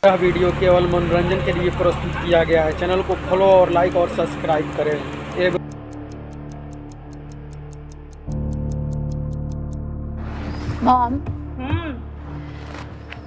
यह वीडियो केवल मनोरंजन के लिए प्रस्तुत किया गया है। चैनल को फॉलो और लाइक और सब्सक्राइब करें। मॉम,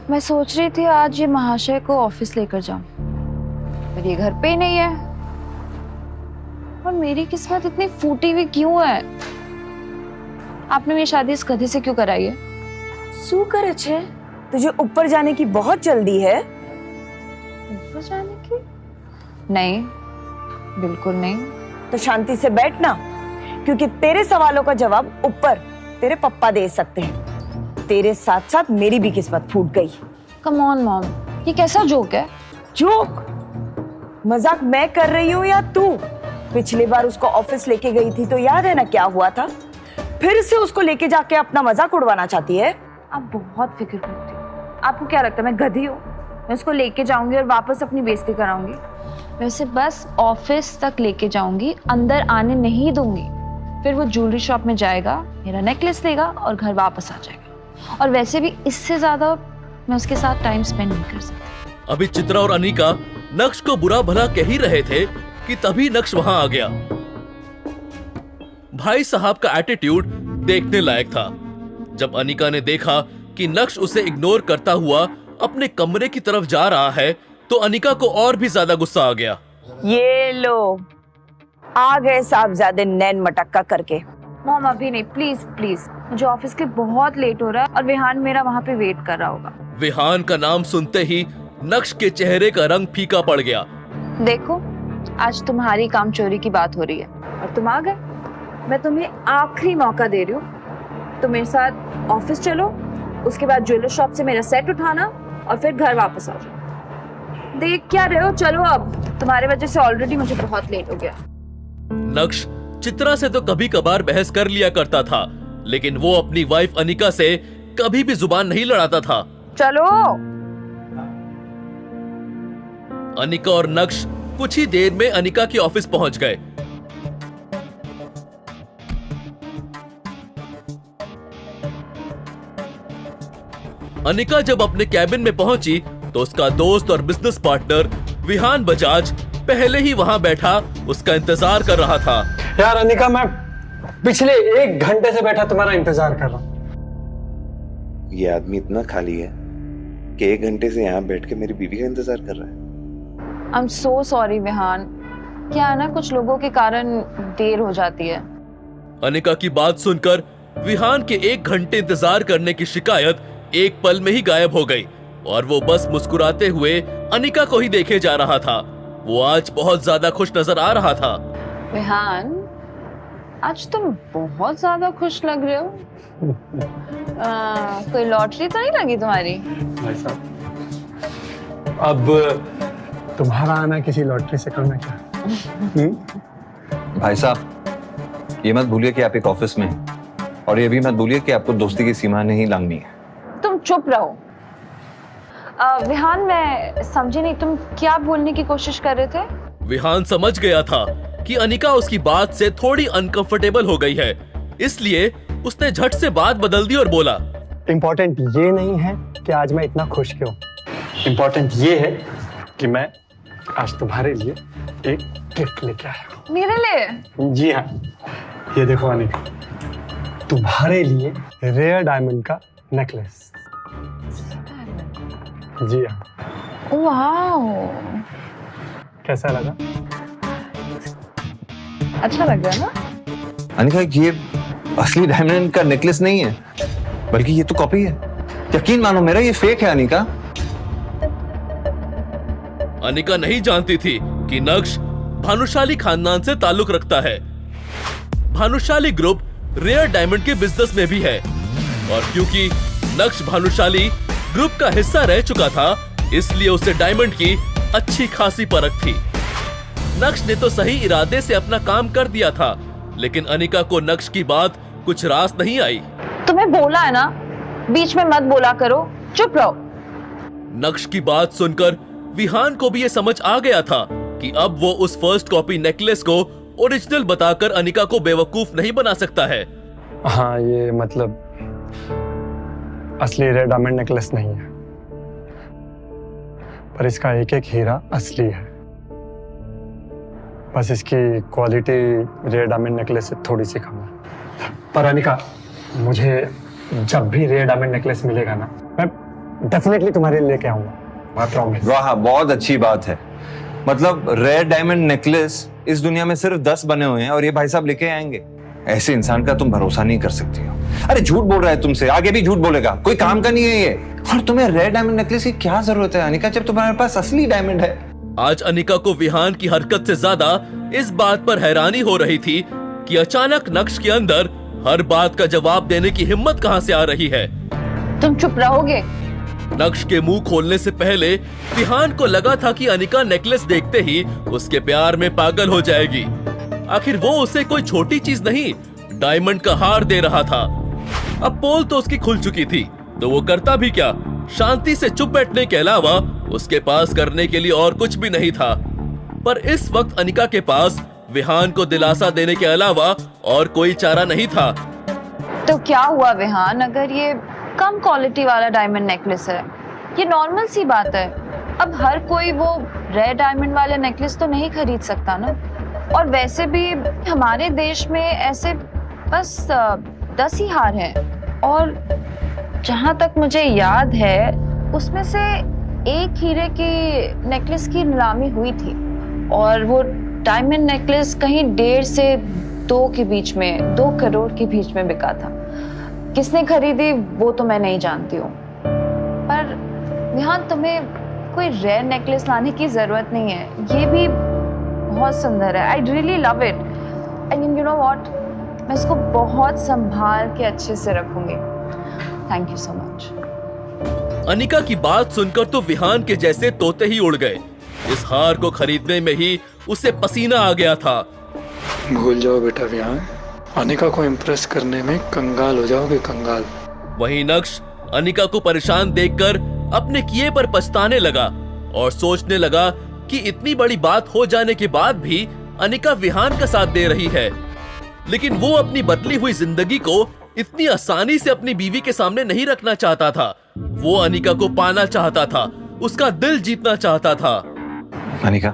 मैं सोच रही थी आज ये महाशय को ऑफिस लेकर जाऊं, पर ये घर पे ही नहीं है। और मेरी किस्मत इतनी फूटी हुई क्यों है? आपने मेरी शादी इस गधे से क्यों कराई है? શું કરે છે? तुझे ऊपर जाने की बहुत जल्दी है? ऊपर जाने की? नहीं, बिल्कुल नहीं। तो शांति से बैठ ना, क्योंकि तेरे सवालों का जवाब ऊपर तेरे पप्पा दे सकते हैं। तेरे साथ साथ मेरी भी किस्मत फूट गई। कम ऑन मॉम, ये कैसा जोक है? जोक? मजाक मैं कर रही हूँ या तू? पिछली बार उसको ऑफिस लेके गई थी तो याद है ना क्या हुआ था? फिर से उसको लेके जाके अपना मजाक उड़वाना चाहती है? आप बहुत फिक्र करती हो। आपको क्या लगता है मैं गधी हूँ? मैं उसको लेके जाऊंगी और वापस अपनी बेइज्जती कराऊंगी। वैसे बस ऑफिस तक लेके जाऊंगी, अंदर आने नहीं दूंगी। फिर वो ज्वेलरी शॉप में जाएगा, मेरा नेकलेस लेगा और घर वापस आ जाएगा। और वैसे भी इससे ज्यादा मैं उसके साथ टाइम स्पेंड नहीं कर सकती। अभी चित्रा और अनिका नक्श को बुरा भला कह ही रहे थे कि तभी नक्श वहां आ गया। भाई साहब का एटीट्यूड देखने लायक था। जब अनिका ने देखा कि नक्श उसे इग्नोर करता हुआ अपने कमरे की तरफ जा रहा है, तो अनिका को और भी ज्यादा गुस्सा आ गया। ये लो, आ गए साहबजादे नैन मटक्का करके। मॉम अभी नहीं, प्लीज प्लीज, मुझे ऑफिस के बहुत लेट हो रहा है और विहान मेरा वहाँ पे वेट कर रहा होगा। विहान का नाम सुनते ही नक्श के चेहरे का रंग फीका पड़ गया। देखो, आज तुम्हारी काम चोरी की बात हो रही है और तुम आ गए। मैं तुम्हें आखिरी मौका दे रही हूँ। तुम मेरे साथ ऑफिस चलो, उसके बाद ज्वेलर शॉप से मेरा सेट उठाना और फिर घर वापस आ जाओ। देख क्या रहे हो? चलो अब, तुम्हारे वजह से ऑलरेडी मुझे बहुत लेट हो गया। नक्श चित्रा से तो कभी कभार बहस कर लिया करता था, लेकिन वो अपनी वाइफ अनिका से कभी भी जुबान नहीं लड़ाता था। चलो। अनिका और नक्श कुछ ही देर में अनिका के ऑफिस पहुंच गए। अनिका जब अपने कैबिन में पहुंची तो उसका दोस्त और बिजनेस पार्टनर विहान बजाज पहले ही वहां बैठा उसका इंतजार कर रहा था। यार अनिका, मैं पिछले 1 घंटे से बैठा तुम्हारा इंतजार कर रहा हूँ। ये आदमी इतना खाली है कि 1 घंटे से यहाँ बैठ के मेरी बीवी का इंतजार कर रहा है। I am so sorry Vihaan, क्या है ना, कुछ लोगों के कारण देर हो जाती है। अनिका की बात सुनकर विहान के 1 घंटे इंतजार करने की शिकायत एक पल में ही गायब हो गई और वो बस मुस्कुराते हुए अनिका को ही देखे जा रहा था। वो आज बहुत ज्यादा खुश नजर आ रहा था। विहान, आज तुम बहुत ज्यादा खुश लग रहे हो। कोई लॉटरी तो नहीं लगी तुम्हारी? भाई साहब, अब तुम्हारा आना किसी लॉटरी से कम है क्या? भाई साहब, ये मत भूलिए कि आप एक ऑफिस में हैं, और ये भी मत भूलिए कि आपको दोस्ती की सीमा नहीं लांघनी है। तुम चुप रहो। विहान, मैं समझी नहीं, तुम क्या बोलने की कोशिश कर रहे थे? विहान समझ गया था कि अनिका उसकी बात से थोड़ी अनकंफर्टेबल हो गई है, इसलिए उसने झट से बात बदल दी और बोला, इम्पोर्टेंट ये नहीं है कि आज मैं इतना खुश क्यों। इम्पोर्टेंट ये है कि मैं आज तुम्हारे लिए एक गिफ्ट लेके आया हूँ। मेरे लिए? जी हाँ, ये देखो अनिका, तुम्हारे लिए रेयर डायमंड का नेकलेस। जी हाँ। वाह, कैसा लगा? अच्छा लग रहा है ना? अनिका, ये असली डायमंड का नेकलेस नहीं है, बल्कि ये तो कॉपी है। यकीन मानो मेरा, ये फेक है अनिका। अनिका नहीं जानती थी कि नक्श भानुशाली खानदान से ताल्लुक रखता है। भानुशाली ग्रुप रेयर डायमंड के बिजनेस में भी है, और क्योंकि नक्श भानुशाली ग्रुप का हिस्सा रह चुका था, इसलिए उसे डायमंड की अच्छी खासी परख थी। नक्श ने तो सही इरादे से अपना काम कर दिया था, लेकिन अनिका को नक्श की बात कुछ रास नहीं आई। तुम्हें बोला है ना, बीच में मत बोला करो, चुप रहो। नक्श की बात सुनकर विहान को भी ये समझ आ गया था कि अब वो उस फर्स्ट कॉपी नेकलेस को ओरिजिनल बताकर अनिका को बेवकूफ नहीं बना सकता है। हाँ, ये मतलब असली रेड डायमंड नेकलेस नहीं है। पर इसका एक एक हीरा असली है। बस इसकी क्वालिटी रेयर डायमंड नेकलेस से थोड़ी सी कम है। पर अनिका, मुझे जब भी रेयर डायमंड नेकलेस मिलेगा ना, मैं डेफिनेटली तुम्हारे लिए लेके आऊंगा, मैं प्रॉमिस। वाह, बहुत अच्छी बात है। मतलब रेयर डायमंड नेकलेस इस दुनिया में सिर्फ 10 बने हुए हैं और ये भाई साहब लेके आएंगे। ऐसे इंसान का तुम भरोसा नहीं कर सकती हो। अरे झूठ बोल रहा है तुमसे, आगे भी झूठ बोलेगा, कोई काम का नहीं है ये। और तुम्हें रेयर डायमंड नेकलेस की क्या जरूरत है अनिका, जब तुम्हारे पास असली डायमंड है। आज अनिका को विहान की हरकत से ज्यादा इस बात पर हैरानी हो रही थी कि अचानक नक्श के अंदर हर बात का जवाब देने की हिम्मत कहां से आ रही है। तुम चुप रहोगे? नक्श के मुंह खोलने से पहले विहान को लगा था कि अनिका नेकलेस देखते ही उसके प्यार में पागल हो जाएगी। आखिर वो उसे कोई छोटी चीज नहीं, डायमंड का हार दे रहा था। अब पोल तो उसकी खुल चुकी थी, तो वो करता भी क्या? शांति से चुप बैठने के अलावा उसके पास करने के लिए और कुछ भी नहीं था। पर इस वक्त अनिका के पास विहान को दिलासा देने के अलावा और कोई चारा नहीं था। तो क्या हुआ विहान, अगर ये कम क्वालिटी वाला डायमंड नेकलेस है, ये नॉर्मल सी बात है। अब हर कोई वो रेयर डायमंड वाले नेकलेस तो नहीं खरीद सकता ना। और वैसे भी हमारे देश में ऐसे बस 10 ही हार हैं। और जहाँ तक मुझे याद है उसमें से एक हीरे की नेकलेस की नीलामी हुई थी और वो डायमंड नेकलेस कहीं 1.5 से 2 के बीच में, 2 करोड़ के बीच में बिका था। किसने खरीदी वो तो मैं नहीं जानती हूँ। पर यहाँ तुम्हें कोई रेयर नेकलेस लाने की जरूरत नहीं है, ये भी बहुत सुंदर है। I really love it. I mean you know what, मैं इसको बहुत संभाल के अच्छे से रखूंगी। Thank you so much. Anika की बात सुनकर तो विहान के जैसे तोते ही उड़ गए। इस हार को खरीदने में ही उसे पसीना आ गया था। भूल जाओ बेटा विहान, अनिका को इम्प्रेस करने में कंगाल हो जाओगे, कंगाल। वहीं नक्श अनिका को परेशान देखकर अपने किए पर पछताने लगा और सोचने लगा कि इतनी बड़ी बात हो जाने के बाद भी अनिका विहान का साथ दे रही है। लेकिन वो अपनी बदली हुई जिंदगी को इतनी आसानी से अपनी बीवी के सामने नहीं रखना चाहता था। वो अनिका को पाना चाहता था, उसका दिल जीतना चाहता था। अनिका,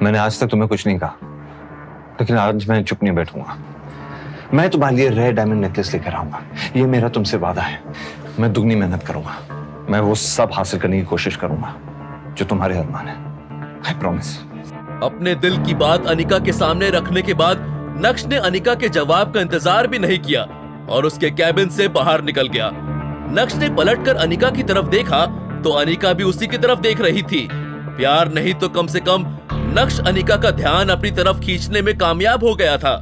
मैंने आज तक तुम्हें कुछ नहीं कहा, लेकिन आज मैं चुप नहीं बैठूंगा। मैं तुम्हारे लिए रेयर डायमंड नेकलेस लेकर आऊंगा, ये मेरा तुमसे वादा है। मैं दुगनी मेहनत करूंगा, मैं वो सब हासिल करने की कोशिश करूंगा जो तुम्हारे अरमान है। I promise. अपने दिल की बात अनिका के सामने रखने के बाद नक्श ने अनिका के जवाब का इंतजार भी नहीं किया और उसके कैबिन से बाहर निकल गया। नक्श ने पलटकर अनिका की तरफ देखा तो अनिका भी उसी की तरफ देख रही थी। प्यार नहीं तो कम से कम नक्श अनिका का ध्यान अपनी तरफ खींचने में कामयाब हो गया था।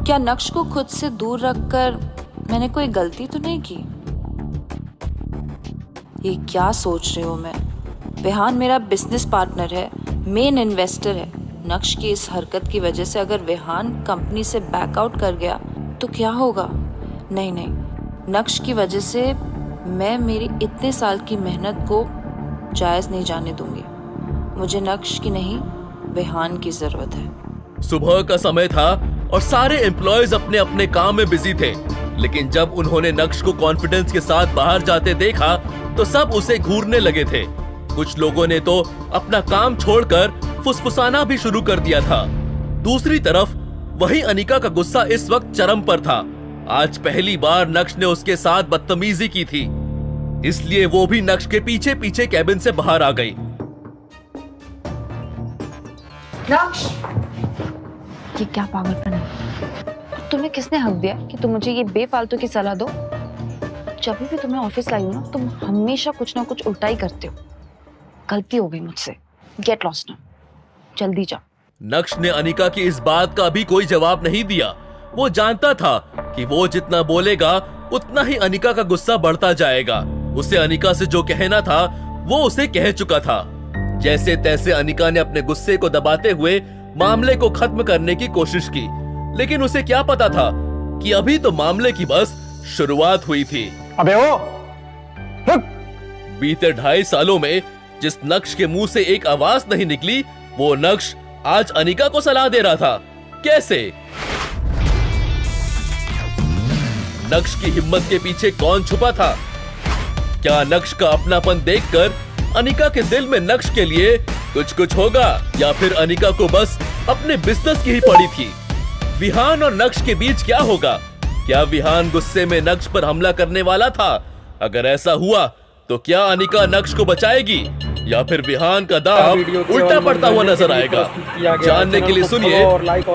क्या नक्श को खुद से दूर रखकर मैंने कोई गलती तो नहीं की? ये क्या सोच रही हूँ मैं? विहान मेरा बिजनेस पार्टनर है, मेन इन्वेस्टर है। नक्श की इस हरकत की वजह से अगर विहान कंपनी से बैकआउट कर गया तो क्या होगा? नहीं नहीं, नक्श की वजह से मैं मेरी इतने साल की मेहनत को जायज नहीं जाने दूंगी। मुझे नक्श की नहीं, विहान की जरूरत है। सुबह का समय था और सारे एम्प्लॉयज अपने अपने काम में बिजी थे। लेकिन जब उन्होंने नक्श को कॉन्फिडेंस के साथ बाहर जाते देखा तो सब उसे घूरने लगे थे। कुछ लोगों ने तो अपना काम छोड़कर फुसफुसाना भी शुरू कर दिया था। दूसरी तरफ वही अनिका का गुस्सा इस वक्त चरम पर था। आज पहली बार नक्श ने उसके साथ बदतमीजी की थी, इसलिए वो भी नक्श के पीछे पीछे कैबिन से बाहर आ गई। नक्श, ये क्या पागलपन है? तुम्हें किसने हक दिया कि तुम मुझे ये बेफालतू की सलाह दो? जब भी तुम्हें ऑफिस लाई हूं ना, तुम हमेशा कुछ ना कुछ उल्टा ही करते हो। गलती हो गई मुझसे। गेट लॉस्ट नाउ, जल्दी जाओ। नक्श ने अनिका की इस बात का भी कोई जवाब नहीं दिया। वो जानता था कि वो जितना बोलेगा उतना ही अनिका का गुस्सा बढ़ता जाएगा। उसे अनिका से जो कहना था वो उसे कह चुका था। जैसे तैसे अनिका ने अपने गुस्से को दबाते हुए मामले को खत्म करने की कोशिश की, लेकिन उसे क्या पता था कि अभी तो मामले की बस शुरुआत हुई थी। अबे ओ, रुक। बीते 2.5 सालों में जिस नक्श के मुंह से एक आवाज नहीं निकली, वो नक्श आज अनिका को सलाह दे रहा था। कैसे? नक्श की हिम्मत के पीछे कौन छुपा था? क्या नक्श का अपनापन देखकर अनिका के दिल में नक्श के लिए कुछ कुछ होगा, या फिर अनिका को बस अपने बिजनेस की ही पड़ी थी? विहान और नक्श के बीच क्या होगा? क्या विहान गुस्से में नक्श पर हमला करने वाला था? अगर ऐसा हुआ तो क्या अनिका नक्श को बचाएगी, या फिर विहान का दांव वीडियो उल्टा केवल पड़ता हुआ मनोरंजन नजर के लिए आएगा? प्रस्तुत किया गया है। जानने के चैनल लिए को सुनिए follow और like